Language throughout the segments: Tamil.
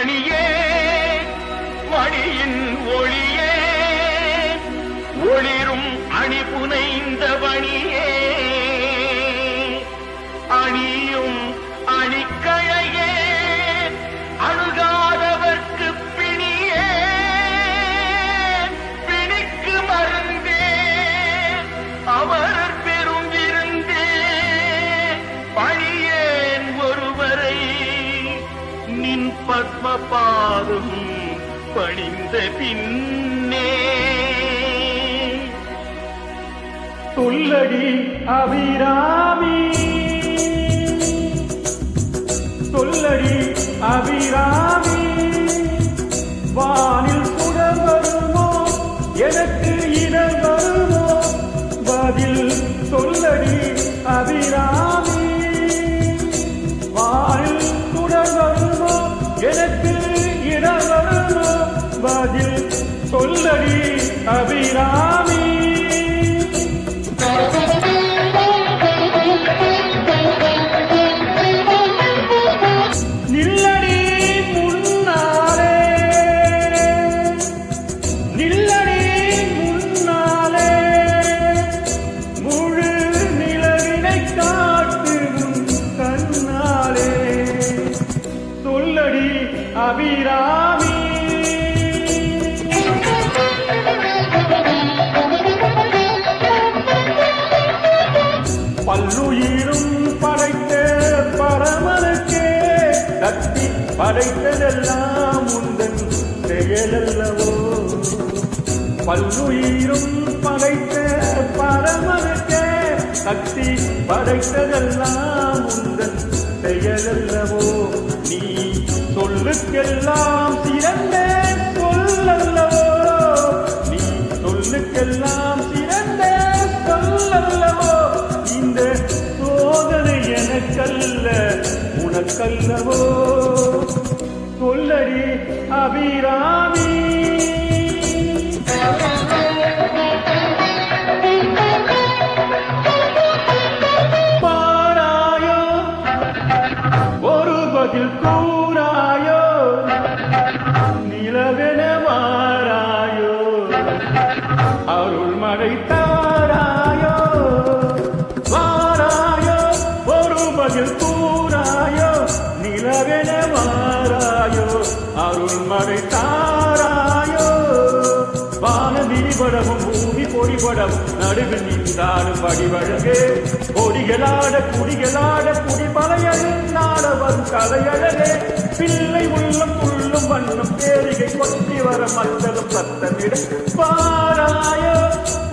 மணியே மணியின் ஒளியே ஒளிரும் அணி புனைந்த பணியே அணியும் அணிக்கழையே அணுகாதவர்க்கு பிணியே பிணிக்கு மருந்தே அவர் பெரும் விருந்தே பணியேன் ஒருவரை நின் பத்மபாதம் பணிந்த பின்னே சொல்லடி அபிராமி சொல்லடி அபிராமி வானில் சுடர் வருமோ எனக்கு இடர் வருமோ பதில் சொல்லடி அபிராமி வானில் சுடர் வருமோ எனக்கு இடர் வருமோ பதில் சொல்லடி அபிராமி அபிராமி பல்லுயிரும் படைத்த பரமனுக்கே சக்தி படைத்ததெல்லாம் உந்தன் செயலல்லவோ பல்லுயிரும் படைத்த பரமனுக்கே சக்தி படைத்ததெல்லாம் உந்தன் செயலல்லவோ நீ சொல்லுக்கெல்லாம் சிறந்த சொல்லல்லவோ நீ சொல்லுக்கெல்லாம் சிறந்த சொல்லல்லவோ இந்த சோதனை எனக்கல்ல உனக்கல்லவோ சொல்லடி அபிராமி பாராயோ ஒரு பதில் கூறாயோ நிலவென மாறாயோ அருள் மழை தாராயோ வாராயோ ஒரு பதில் கூறாயோ நிலவென மாறாயோ அருள் மழை தாராயோ வான விரிபடமும் பூமி பொடிபடமும் நடுவில் நின்றாடும் வடிவழகே கொடிகளாட குடிகளாட குடிபலையழுந்தாட வரும் கலையழகே பிள்ளை உள்ளம் புள்ளும் வண்ணம் பேரிகை கொத்தி வர மற்றதும் சத்தமிட பாராயோ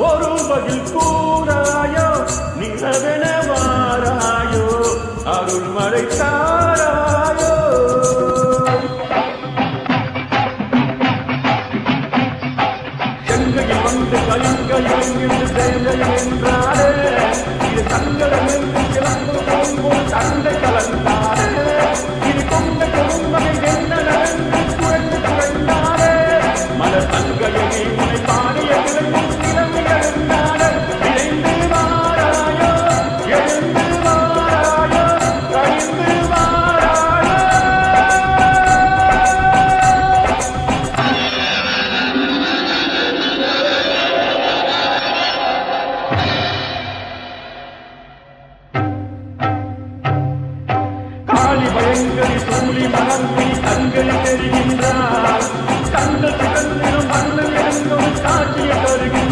ஒரு பதில் கூறாயோ நிலவென மாறாயோ அருள் மழை தாராயோ செங்கையில் வந்து கலிங்கையில் என்று செயல்கள் என்றாரே இது சங்கடம் என்று கிளம்பு போல் சண்டை கலந்தாரே இது கொண்ட குறும்பகை என்ன நடந்து குறைந்து குறைந்தாரே மலர் தங்கையை உனை பாடிய கிளையும் கிளம்பி எழுந்தாரே இழைந்து வாராயோ எழுந்து வாராயோ கழிந்து வாராயோ காளி பயங்கரி சூழி மகங்கி கண்களில் தெரிகின்றார் கண்கள் திகழ்ந்திடும் மண்ணில் இருந்தும் காட்சியை தருகின்றார்